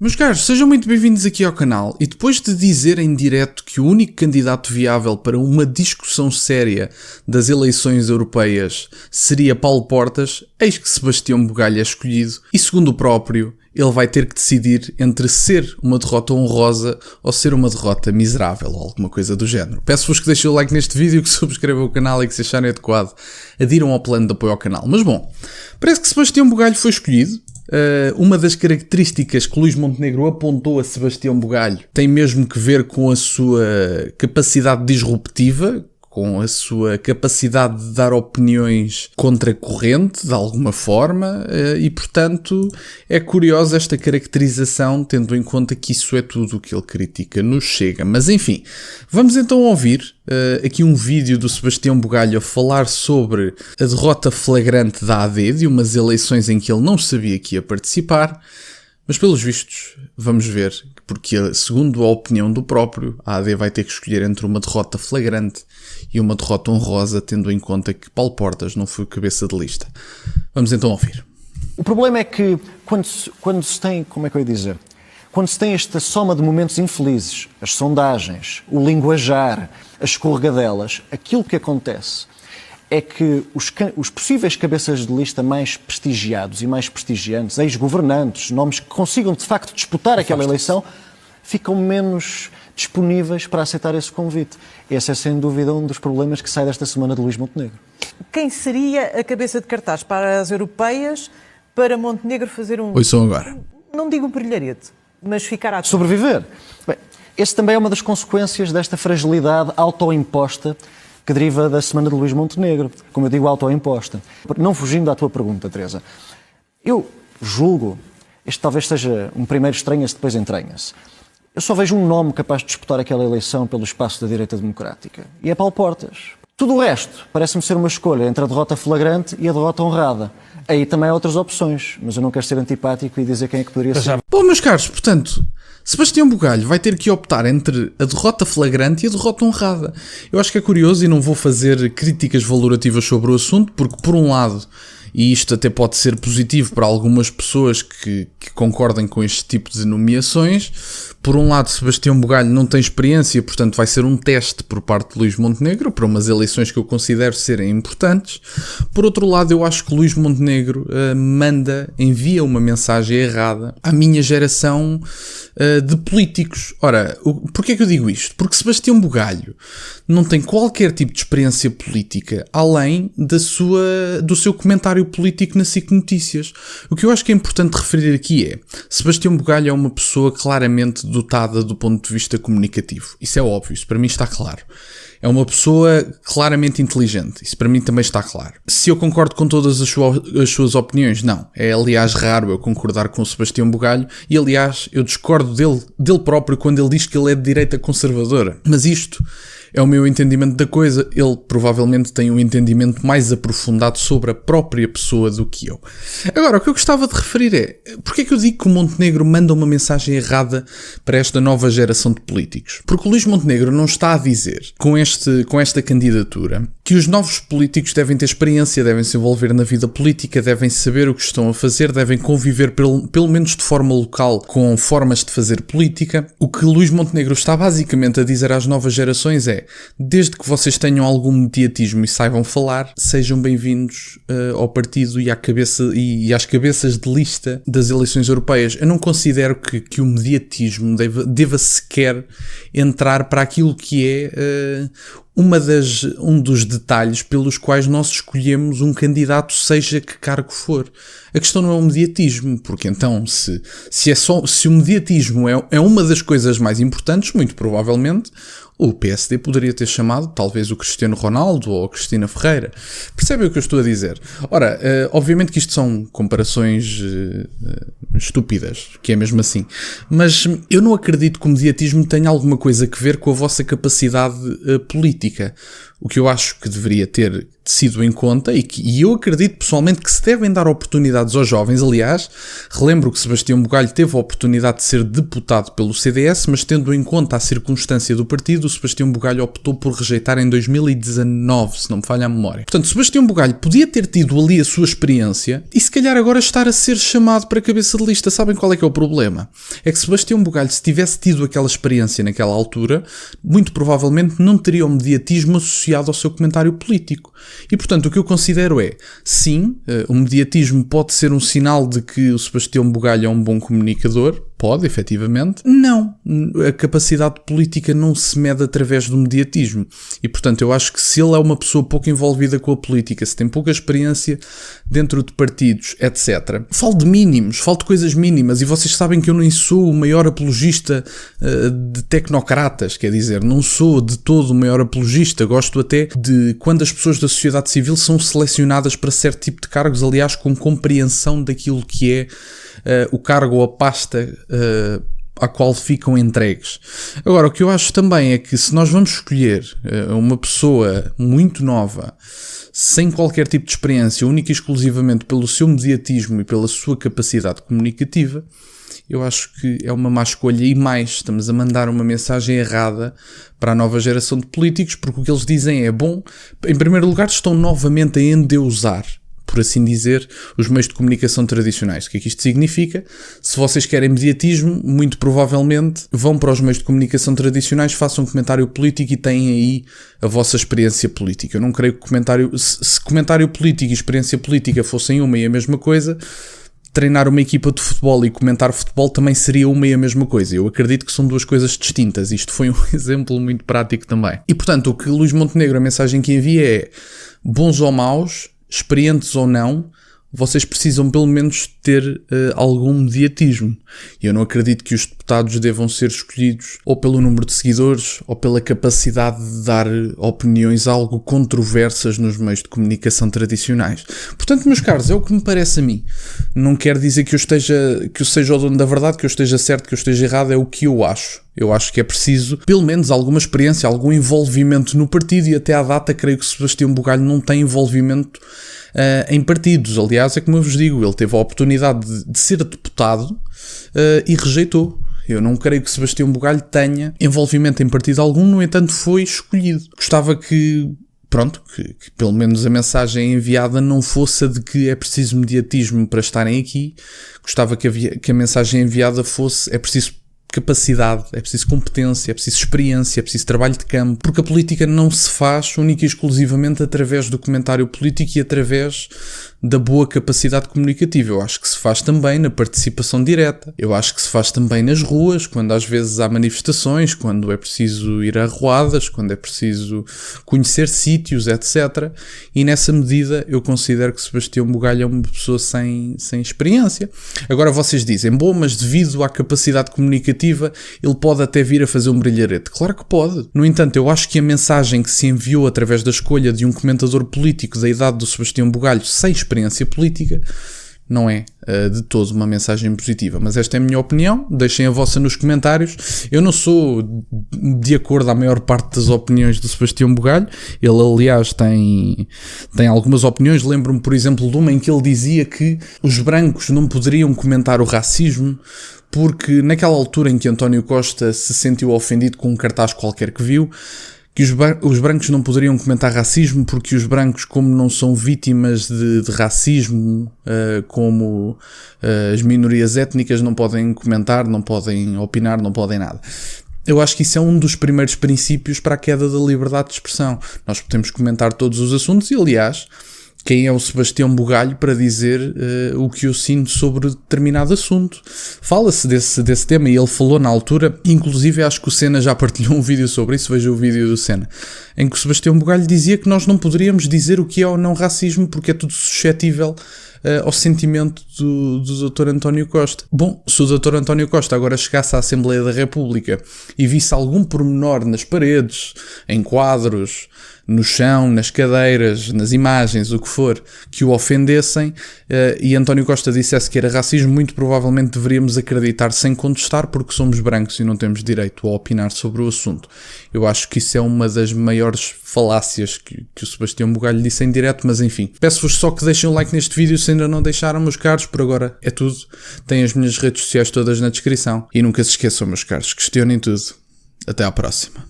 Meus caros, sejam muito bem-vindos aqui ao canal e depois de dizer em direto que o único candidato viável para uma discussão séria das eleições europeias seria Paulo Portas, eis que Sebastião Bugalho é escolhido e, segundo o próprio, ele vai ter que decidir entre ser uma derrota honrosa ou ser uma derrota miserável ou alguma coisa do género. Peço-vos que deixem o like neste vídeo, que subscrevam o canal e que se acharem adequado adiram ao plano de apoio ao canal. Mas bom, parece que Sebastião Bugalho foi escolhido. Uma das características que Luís Montenegro apontou a Sebastião Bugalho tem mesmo que ver com a sua capacidade disruptiva, com a sua capacidade de dar opiniões contra a corrente, de alguma forma, e portanto é curiosa esta caracterização, tendo em conta que isso é tudo o que ele critica no Chega. Mas enfim, vamos então ouvir aqui um vídeo do Sebastião Bugalho a falar sobre a derrota flagrante da AD, de umas eleições em que ele não sabia que ia participar, mas pelos vistos vamos ver, porque segundo a opinião do próprio, a AD vai ter que escolher entre uma derrota flagrante e uma derrota honrosa, tendo em conta que Paulo Portas não foi cabeça de lista. Vamos então ouvir. O problema é que quando se tem, como é que eu ia dizer? Quando se tem esta soma de momentos infelizes, as sondagens, o linguajar, as escorregadelas, aquilo que acontece é que os possíveis cabeças de lista mais prestigiados e mais prestigiantes, ex-governantes, nomes que consigam de facto disputar aquela eleição, ficam menos disponíveis para aceitar esse convite. Esse é sem dúvida um dos problemas que sai desta semana de Luís Montenegro. Quem seria a cabeça de cartaz para as europeias para Montenegro fazer um... Ouçam agora. Não digo um brilharete, mas ficar à... Sobreviver. Bem, esse também é uma das consequências desta fragilidade autoimposta que deriva da semana de Luís Montenegro. Como eu digo, autoimposta. Não fugindo à tua pergunta, Teresa. Eu julgo, este talvez seja um primeiro estranha-se, depois entranha-se. Eu só vejo um nome capaz de disputar aquela eleição pelo espaço da direita democrática. E é Paulo Portas. Tudo o resto parece-me ser uma escolha entre a derrota flagrante e a derrota honrada. Aí também há outras opções, mas eu não quero ser antipático e dizer quem é que poderia ser. Bom, meus caros, portanto, Sebastião Bugalho vai ter que optar entre a derrota flagrante e a derrota honrada. Eu acho que é curioso e não vou fazer críticas valorativas sobre o assunto, porque por um lado, e isto até pode ser positivo para algumas pessoas que concordem com este tipo de nomeações, por um lado Sebastião Bugalho não tem experiência, portanto vai ser um teste por parte de Luís Montenegro para umas eleições que eu considero serem importantes. Por outro lado, eu acho que Luís Montenegro envia uma mensagem errada à minha geração de políticos. Ora, porquê é que eu digo isto? Porque Sebastião Bugalho não tem qualquer tipo de experiência política além do seu comentário político na SIC Notícias. O que eu acho que é importante referir aqui é: Sebastião Bugalho é uma pessoa claramente dotada do ponto de vista comunicativo. Isso é óbvio, isso para mim está claro. É uma pessoa claramente inteligente. Isso para mim também está claro. Se eu concordo com todas as suas opiniões, não. É aliás raro eu concordar com o Sebastião Bugalho e aliás eu discordo dele próprio quando ele diz que ele é de direita conservadora. Mas isto é o meu entendimento da coisa. Ele provavelmente tem um entendimento mais aprofundado sobre a própria pessoa do que eu. Agora, o que eu gostava de referir é: porque é que eu digo que o Montenegro manda uma mensagem errada para esta nova geração de políticos? Porque o Luís Montenegro não está a dizer, com esta candidatura, que os novos políticos devem ter experiência, devem se envolver na vida política, devem saber o que estão a fazer, devem conviver pelo menos de forma local com formas de fazer política. O que Luís Montenegro está basicamente a dizer às novas gerações é: desde que vocês tenham algum mediatismo e saibam falar, sejam bem-vindos ao partido e às cabeças de lista das eleições europeias. Eu não considero que o mediatismo deva sequer entrar para aquilo que é um dos detalhes pelos quais nós escolhemos um candidato, seja que cargo for. A questão não é o mediatismo, porque então se o mediatismo é uma das coisas mais importantes, muito provavelmente o PSD poderia ter chamado talvez o Cristiano Ronaldo ou a Cristina Ferreira. Percebem o que eu estou a dizer? Ora, obviamente que isto são comparações estúpidas, que é mesmo assim. Mas eu não acredito que o mediatismo tenha alguma coisa a ver com a vossa capacidade política. O que eu acho que deveria ter sido em conta e eu acredito pessoalmente que se devem dar oportunidades aos jovens. Aliás, relembro que Sebastião Bugalho teve a oportunidade de ser deputado pelo CDS, mas tendo em conta a circunstância do partido, o Sebastião Bugalho optou por rejeitar em 2019, se não me falha a memória. Portanto, Sebastião Bugalho podia ter tido ali a sua experiência e se calhar agora estar a ser chamado para a cabeça de lista. Sabem qual é que é o problema? É que Sebastião Bugalho, se tivesse tido aquela experiência naquela altura, muito provavelmente não teria o mediatismo associado ao seu comentário político. E, portanto, o que eu considero é, sim, o mediatismo pode ser um sinal de que o Sebastião Bugalho é um bom comunicador, pode, efetivamente. Não, a capacidade política não se mede através do mediatismo. E, portanto, eu acho que se ele é uma pessoa pouco envolvida com a política, se tem pouca experiência dentro de partidos, etc. Falo de mínimos, falo de coisas mínimas, e vocês sabem que eu nem sou o maior apologista de tecnocratas, quer dizer, não sou de todo o maior apologista, gosto até de quando as pessoas da sociedade civil são selecionadas para certo tipo de cargos, aliás, com compreensão daquilo que é o cargo ou a pasta à qual ficam entregues. Agora, o que eu acho também é que se nós vamos escolher uma pessoa muito nova, sem qualquer tipo de experiência, única e exclusivamente pelo seu mediatismo e pela sua capacidade comunicativa, eu acho que é uma má escolha e mais, estamos a mandar uma mensagem errada para a nova geração de políticos, porque o que eles dizem é bom. Em primeiro lugar, estão novamente a endeusar, por assim dizer, os meios de comunicação tradicionais. O que é que isto significa? Se vocês querem mediatismo, muito provavelmente vão para os meios de comunicação tradicionais, façam um comentário político e têm aí a vossa experiência política. Eu não creio que se comentário político e experiência política fossem uma e a mesma coisa, treinar uma equipa de futebol e comentar futebol também seria uma e a mesma coisa. Eu acredito que são duas coisas distintas. Isto foi um exemplo muito prático também. E, portanto, o que Luís Montenegro, a mensagem que envia é: bons ou maus, experientes ou não, vocês precisam pelo menos ter algum mediatismo. E eu não acredito que os deputados devam ser escolhidos ou pelo número de seguidores ou pela capacidade de dar opiniões algo controversas nos meios de comunicação tradicionais. Portanto, meus caros, é o que me parece a mim. Não quer dizer que eu seja o dono da verdade, que eu esteja certo, que eu esteja errado, é o que eu acho. Eu acho que é preciso, pelo menos, alguma experiência, algum envolvimento no partido, e até à data creio que Sebastião Bugalho não tem envolvimento em partidos. Aliás, é como eu vos digo, ele teve a oportunidade de ser deputado e rejeitou. Eu não creio que Sebastião Bugalho tenha envolvimento em partido algum, no entanto foi escolhido. Gostava que pelo menos a mensagem enviada não fosse a de que é preciso mediatismo para estarem aqui. Gostava que a mensagem enviada fosse: é preciso capacidade, é preciso competência, é preciso experiência, é preciso trabalho de campo, porque a política não se faz única e exclusivamente através do comentário político e através da boa capacidade comunicativa. Eu acho que se faz também na participação direta, eu acho que se faz também nas ruas, quando às vezes há manifestações, quando é preciso ir a arruadas, quando é preciso conhecer sítios, etc. E nessa medida eu considero que Sebastião Bugalho é uma pessoa sem experiência. Agora vocês dizem, bom, mas devido à capacidade comunicativa ele pode até vir a fazer um brilharete. Claro que pode. No entanto, eu acho que a mensagem que se enviou através da escolha de um comentador político da idade do Sebastião Bugalho sem experiência política não é de todo uma mensagem positiva. Mas esta é a minha opinião, deixem a vossa nos comentários. Eu não sou de acordo à maior parte das opiniões do Sebastião Bugalho. Ele, aliás, tem algumas opiniões. Lembro-me, por exemplo, de uma em que ele dizia que os brancos não poderiam comentar o racismo porque naquela altura em que António Costa se sentiu ofendido com um cartaz qualquer que viu, que os brancos não poderiam comentar racismo porque os brancos, como não são vítimas de racismo, como as minorias étnicas, não podem comentar, não podem opinar, não podem nada. Eu acho que isso é um dos primeiros princípios para a queda da liberdade de expressão. Nós podemos comentar todos os assuntos e, aliás, quem é o Sebastião Bugalho para dizer o que eu sinto sobre determinado assunto? Fala-se desse tema e ele falou na altura, inclusive acho que o Senna já partilhou um vídeo sobre isso, veja o vídeo do Senna, em que o Sebastião Bugalho dizia que nós não poderíamos dizer o que é ou não racismo porque é tudo suscetível ao sentimento do Dr. António Costa. Bom, se o Dr. António Costa agora chegasse à Assembleia da República e visse algum pormenor nas paredes, em quadros, no chão, nas cadeiras, nas imagens, o que for, que o ofendessem, e António Costa dissesse que era racismo, muito provavelmente deveríamos acreditar sem contestar, porque somos brancos e não temos direito a opinar sobre o assunto. Eu acho que isso é uma das maiores falácias que o Sebastião Bugalho disse em direto, mas enfim. Peço-vos só que deixem um like neste vídeo se ainda não deixaram, meus caros. Por agora é tudo. Têm as minhas redes sociais todas na descrição. E nunca se esqueçam, meus caros, questionem tudo. Até à próxima.